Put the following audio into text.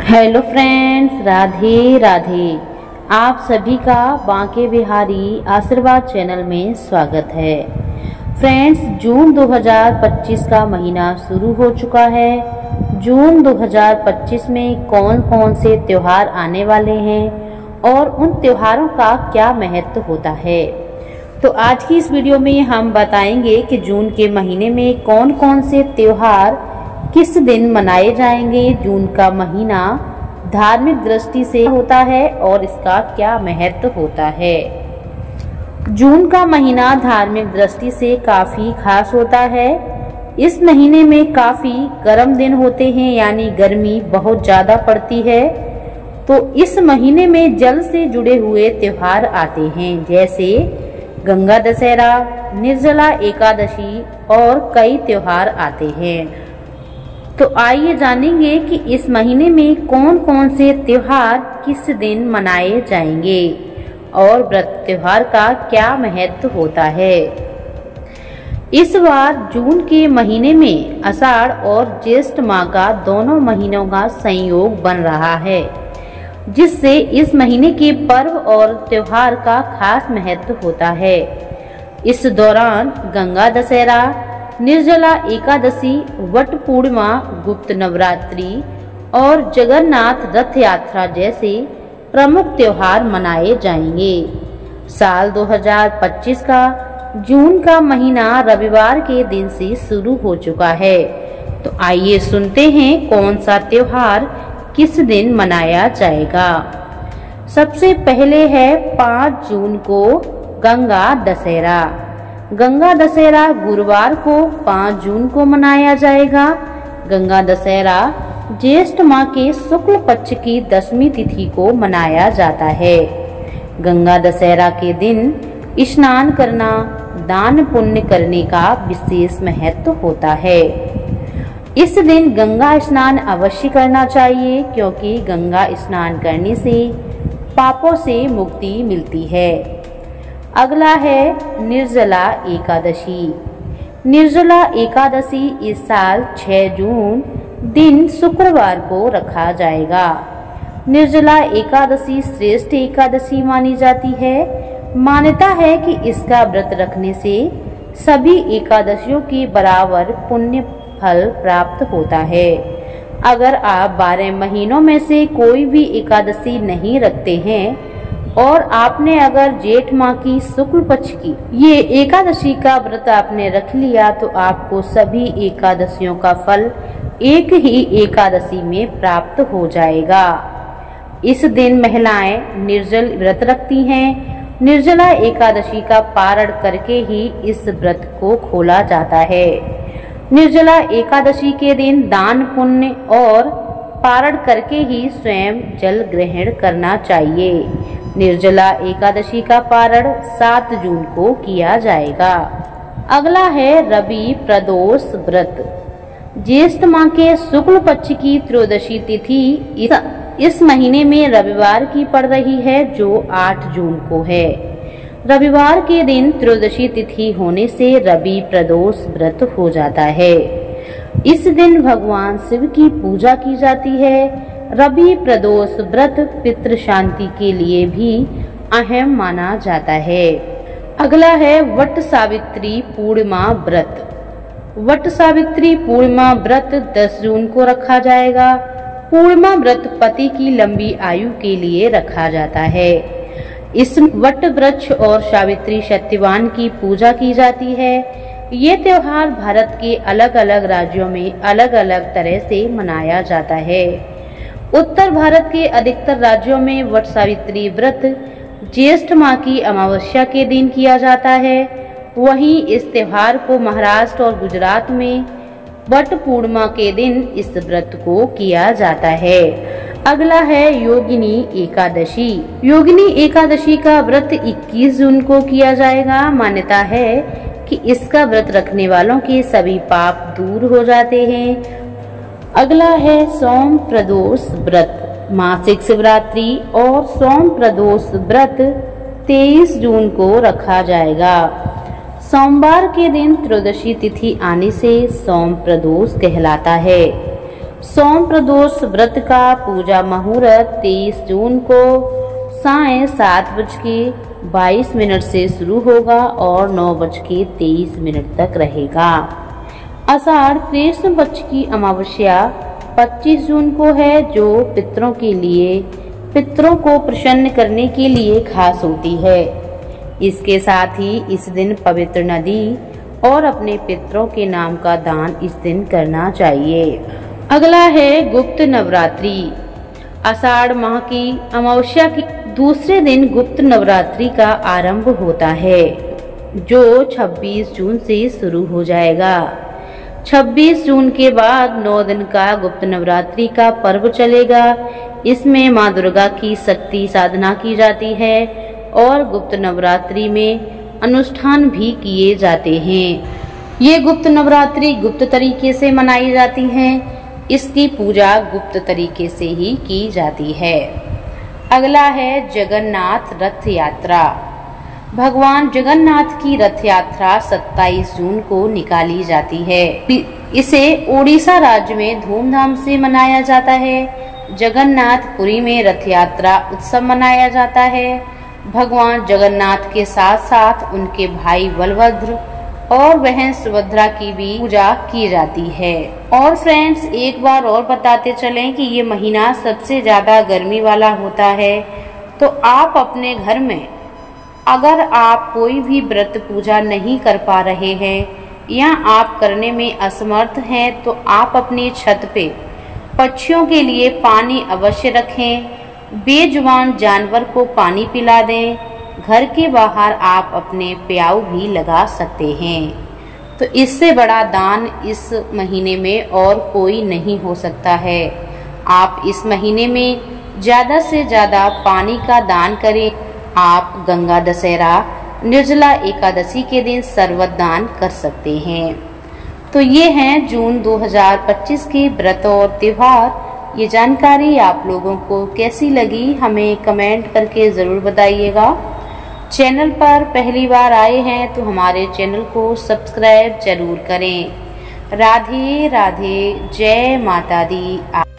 Hello friends, Radhe Radhe. आप सभी का बांके बिहारी आशीर्वाद चैनल में स्वागत है। फ्रेंड्स, जून 2025 का महीना शुरू हो चुका है। जून 2025 में कौन कौन से त्योहार आने वाले हैं और उन त्योहारों का क्या महत्व होता है, तो आज की इस वीडियो में हम बताएंगे कि जून के महीने में कौन कौन से त्योहार किस दिन मनाए जाएंगे। जून का महीना धार्मिक दृष्टि से होता है और इसका क्या महत्व होता है। जून का महीना धार्मिक दृष्टि से काफी खास होता है। इस महीने में काफी गर्म दिन होते हैं, यानी गर्मी बहुत ज्यादा पड़ती है। तो इस महीने में जल से जुड़े हुए त्योहार आते हैं, जैसे गंगा दशहरा, निर्जला एकादशी और कई त्योहार आते हैं। तो आइए जानेंगे कि इस महीने में कौन कौन से त्योहार किस दिन मनाए जाएंगे और व्रत त्योहार का क्या महत्व होता है। इस बार जून के महीने में आषाढ़ और ज्येष्ठ माह का दोनों महीनों का संयोग बन रहा है, जिससे इस महीने के पर्व और त्योहार का खास महत्व होता है। इस दौरान गंगा दशहरा, निर्जला एकादशी, वट पूर्णिमा, गुप्त नवरात्रि और जगन्नाथ रथ यात्रा जैसे प्रमुख त्योहार मनाए जाएंगे। साल 2025 का जून का महीना रविवार के दिन से शुरू हो चुका है। तो आइए सुनते हैं कौन सा त्योहार किस दिन मनाया जाएगा। सबसे पहले है 5 जून को गंगा दशहरा। गंगा दशहरा गुरुवार को 5 जून को मनाया जाएगा। गंगा दशहरा ज्येष्ठ माह के शुक्ल पक्ष की 10वीं तिथि को मनाया जाता है। गंगा दशहरा के दिन स्नान करना, दान पुण्य करने का विशेष महत्व होता है। इस दिन गंगा स्नान अवश्य करना चाहिए, क्योंकि गंगा स्नान करने से पापों से मुक्ति मिलती है। अगला है निर्जला एकादशी। निर्जला एकादशी इस साल 6 जून दिन शुक्रवार को रखा जाएगा। निर्जला एकादशी श्रेष्ठ एकादशी मानी जाती है। मान्यता है कि इसका व्रत रखने से सभी एकादशियों के बराबर पुण्य फल प्राप्त होता है। अगर आप 12 महीनों में से कोई भी एकादशी नहीं रखते हैं और आपने अगर जेठ माह की शुक्ल पक्ष की ये एकादशी का व्रत आपने रख लिया, तो आपको सभी एकादशियों का फल एक ही एकादशी में प्राप्त हो जाएगा। इस दिन महिलाएं निर्जल व्रत रखती हैं। निर्जला एकादशी का पारण करके ही इस व्रत को खोला जाता है। निर्जला एकादशी के दिन दान पुण्य और पारण करके ही स्वयं जल ग्रहण करना चाहिए। निर्जला एकादशी का पारण 7 जून को किया जाएगा। अगला है रवि प्रदोष व्रत। ज्येष्ठ माह के शुक्ल पक्ष की त्रयोदशी तिथि इस महीने में रविवार की पड़ रही है, जो 8 जून को है। रविवार के दिन त्रयोदशी तिथि होने से रवि प्रदोष व्रत हो जाता है। इस दिन भगवान शिव की पूजा की जाती है। रवि प्रदोष व्रत पितृ शांति के लिए भी अहम माना जाता है। अगला है वट सावित्री पूर्णिमा व्रत। वट सावित्री पूर्णिमा व्रत 10 जून को रखा जाएगा। पूर्णिमा व्रत पति की लंबी आयु के लिए रखा जाता है। इस वट वृक्ष और सावित्री सत्यवान की पूजा की जाती है। ये त्योहार भारत के अलग अलग राज्यों में अलग अलग तरह से मनाया जाता है। उत्तर भारत के अधिकतर राज्यों में वट सावित्री व्रत ज्येष्ठ माह की अमावस्या के दिन किया जाता है। वहीं इस त्योहार को महाराष्ट्र और गुजरात में वट पूर्णिमा के दिन इस व्रत को किया जाता है। अगला है योगिनी एकादशी। योगिनी एकादशी का व्रत 21 जून को किया जाएगा। मान्यता है कि इसका व्रत रखने वालों के सभी पाप दूर हो जाते हैं। अगला है सोम प्रदोष व्रत। मासिक शिवरात्रि और सोम प्रदोष व्रत 23 जून को रखा जाएगा। सोमवार के दिन त्रयोदशी तिथि आने से सोम प्रदोष कहलाता है। सोम प्रदोष व्रत का पूजा मुहूर्त 23 जून को सायं 7:22 से शुरू होगा और 9:23 तक रहेगा। आषाढ़ कृष्ण पक्ष की अमावस्या 25 जून को है, जो पितरों के लिए, पितरों को प्रसन्न करने के लिए खास होती है। इसके साथ ही इस दिन पवित्र नदी और अपने पितरों के नाम का दान इस दिन करना चाहिए। अगला है गुप्त नवरात्रि। आषाढ़ माह की अमावस्या की दूसरे दिन गुप्त नवरात्रि का आरंभ होता है, जो 26 जून से शुरू हो जाएगा। 26 जून के बाद 9 दिन का गुप्त नवरात्रि का पर्व चलेगा। इसमें माँ दुर्गा की शक्ति साधना की जाती है और गुप्त नवरात्रि में अनुष्ठान भी किए जाते हैं। ये गुप्त नवरात्रि गुप्त तरीके से मनाई जाती है। इसकी पूजा गुप्त तरीके से ही की जाती है। अगला है जगन्नाथ रथ यात्रा। भगवान जगन्नाथ की रथ यात्रा 27 जून को निकाली जाती है। इसे ओडिशा राज्य में धूमधाम से मनाया जाता है। जगन्नाथपुरी में रथ यात्रा उत्सव मनाया जाता है। भगवान जगन्नाथ के साथ साथ उनके भाई बलभद्र और बहन सुभद्रा की भी पूजा की जाती है। और फ्रेंड्स, एक बार और बताते चलें कि ये महीना सबसे ज्यादा गर्मी वाला होता है, तो आप अपने घर में अगर आप कोई भी व्रत पूजा नहीं कर पा रहे हैं या आप करने में असमर्थ हैं, तो आप अपनी छत पे पक्षियों के लिए पानी अवश्य रखें। बेजुबान जानवर को पानी पिला दें। घर के बाहर आप अपने प्याऊ भी लगा सकते हैं। तो इससे बड़ा दान इस महीने में और कोई नहीं हो सकता है। आप इस महीने में ज्यादा से ज्यादा पानी का दान करें। आप गंगा दशहरा, निर्जला एकादशी के दिन शरबत दान कर सकते हैं। तो ये हैं जून 2025 के व्रत और त्योहार। ये जानकारी आप लोगों को कैसी लगी हमें कमेंट करके ज़रूर बताइएगा। चैनल पर पहली बार आए हैं तो हमारे चैनल को सब्सक्राइब जरूर करें। राधे राधे, जय माता दी।